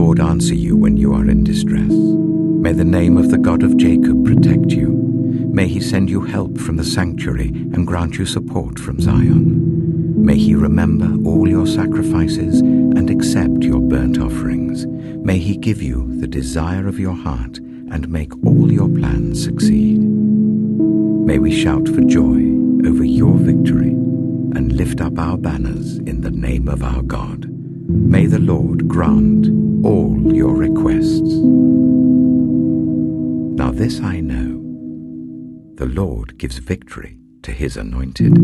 Lord answer you when you are in distress. May the name of the God of Jacob protect you. May he send you help from the sanctuary and grant you support from Zion. May he remember all your sacrifices and accept your burnt offerings. May he give you the desire of your heart and make all your plans succeed. May we shout for joy over your victory and lift up our banners in the name of our God. May the Lord grant all your requests. Now this I know, the Lord gives victory to his anointed.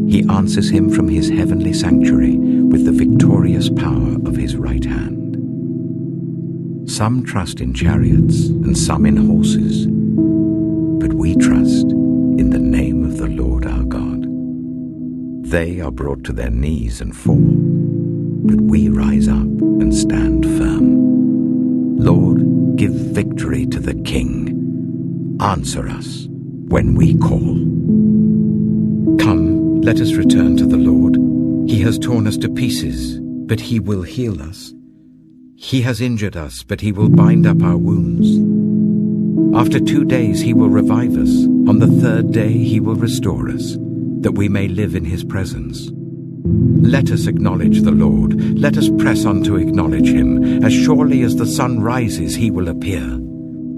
He answers him from his heavenly sanctuary with the victorious power of his right hand. Some trust in chariots and some in horses, but we trust in the name of the Lord our God. They are brought to their knees and fall, but we rise up and stand firm. Lord, give victory to the King. Answer us when we call. Come, let us return to the Lord. He has torn us to pieces, but he will heal us. He has injured us, but he will bind up our wounds. After 2 days he will revive us. On the 3rd day he will restore us, that we may live in his presence. Let us acknowledge the Lord. Let us press on to acknowledge him. As surely as the sun rises, he will appear.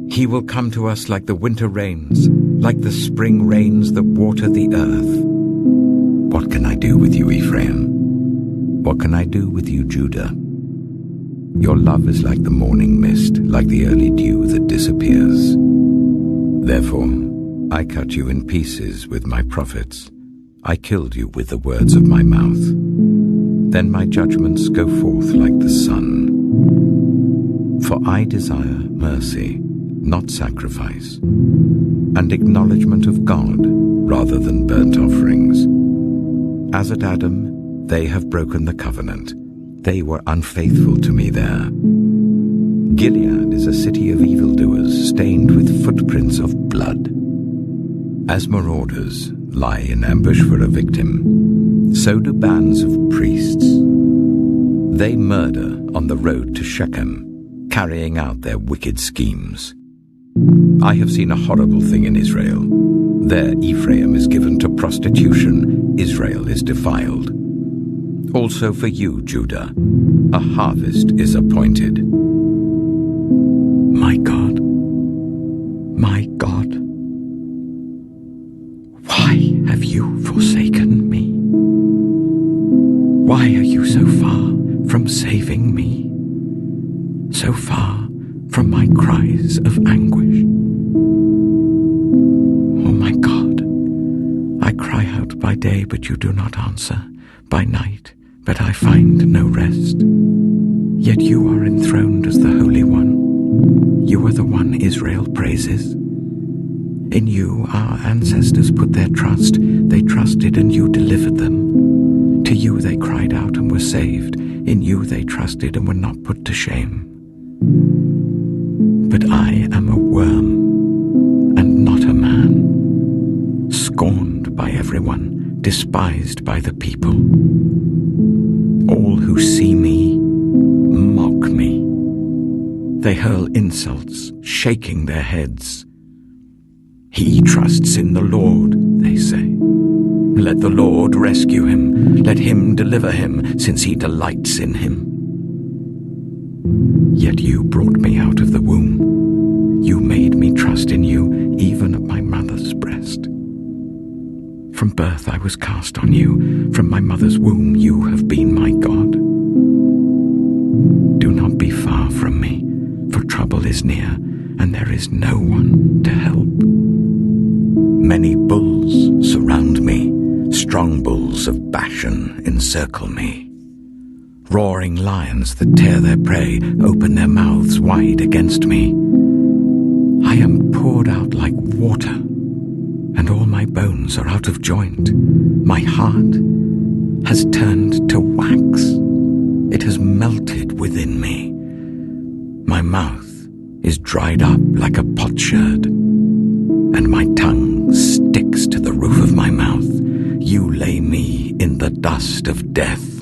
He will come to us like the winter rains, like the spring rains that water the earth. What can I do with you, Ephraim? What can I do with you, Judah? Your love is like the morning mist, like the early dew that disappears. Therefore, I cut you in pieces with my prophets. I killed you with the words of my mouth. Then my judgments go forth like the sun. For I desire mercy, not sacrifice, and acknowledgement of God rather than burnt offerings. As at Adam, they have broken the covenant. They were unfaithful to me there. Gilead is a city of evildoers, stained with footprints of blood. As marauders lie in ambush for a victim, so do bands of priests. They murder on the road to Shechem, carrying out their wicked schemes. I have seen a horrible thing in Israel. There Ephraim is given to prostitution, Israel is defiled. Also for you, Judah, a harvest is appointed. My God, why have you forsaken me? Why are you so far from saving me? So far from my cries of anguish? Oh my God, I cry out by day, but you do not answer, by night, but I find no rest. Yet you are enthroned as the Holy One. You are the one Israel praises. In you our ancestors put their trust. They trusted and you delivered them. To you they cried out and were saved. In you they trusted and were not put to shame. But I am a worm and not a man, scorned by everyone, despised by the people. All who see me mock me. They hurl insults, shaking their heads. He trusts in the Lord, they say. Let the Lord rescue him. Let him deliver him, since he delights in him. Yet you brought me out of the womb. You made me trust in you, even at my mother's breast. From birth I was cast on you. From my mother's womb you have been my God. Do not be far from me, for trouble is near, and there is no one to help. Many bulls surround me. Strong bulls of Bashan encircle me. Roaring lions that tear their prey open their mouths wide against me. I am poured out like water, and all my bones are out of joint. My heart has turned to wax. It has melted within me. My mouth is dried up like a potsherd, and my tongue sticks to the roof of my mouth. You lay me in the dust of death.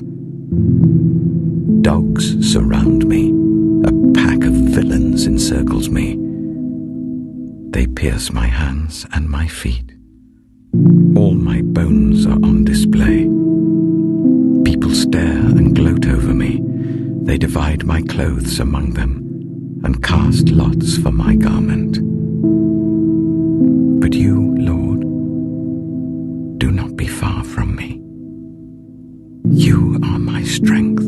Dogs Dogs surround me. A pack of villains encircles me. They pierce my hands and my feet. All my bones are on display. People stare and gloat over me. They divide my clothes among them and cast lots for my garment. But you, Lord, do not be far from me. You are my strength.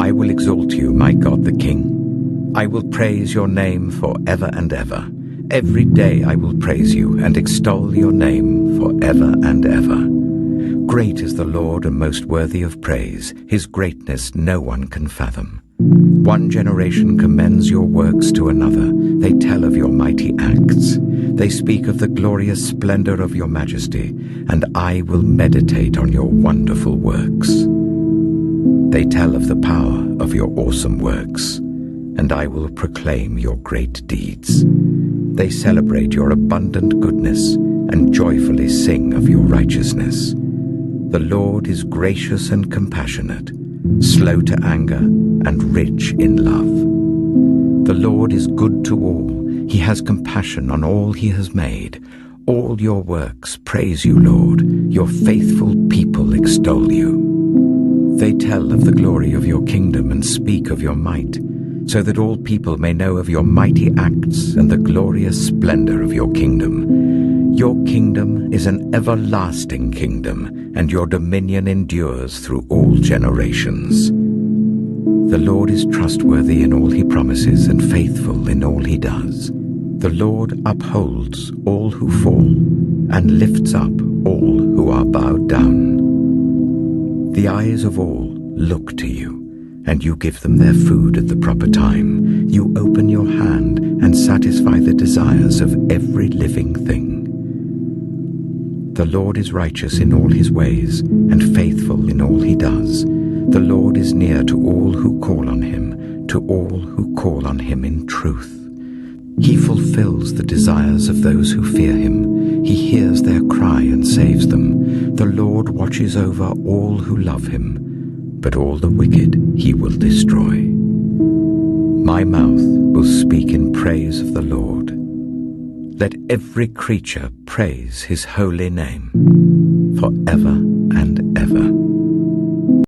I will exalt you, my God the King. I will praise your name forever and ever. Every day I will praise you and extol your name forever and ever. Great is the Lord and most worthy of praise. His greatness no one can fathom. One generation commends your works to another. They tell of your mighty acts. They speak of the glorious splendor of your majesty, and I will meditate on your wonderful works. They tell of the power of your awesome works, and I will proclaim your great deeds. They celebrate your abundant goodness and joyfully sing of your righteousness. The Lord is gracious and compassionate, slow to anger and rich in love. The Lord is good to all. He has compassion on all he has made. All your works praise you, Lord. Your faithful people extol you. They tell of the glory of your kingdom and speak of your might, so that all people may know of your mighty acts and the glorious splendor of your kingdom. Your kingdom is an everlasting kingdom, and your dominion endures through all generations. The Lord is trustworthy in all he promises and faithful in all he does. The Lord upholds all who fall and lifts up all who are bowed down. The eyes of all look to you, and you give them their food at the proper time. You open your hand and satisfy the desires of every living thing. The Lord is righteous in all his ways and faithful in all he does. The Lord is near to all who call on him, to all who call on him in truth. He fulfills the desires of those who fear him. He hears their cry and saves them. The Lord watches over all who love him, but all the wicked he will destroy. My mouth will speak in praise of the Lord. Let every creature praise his holy name forever and ever.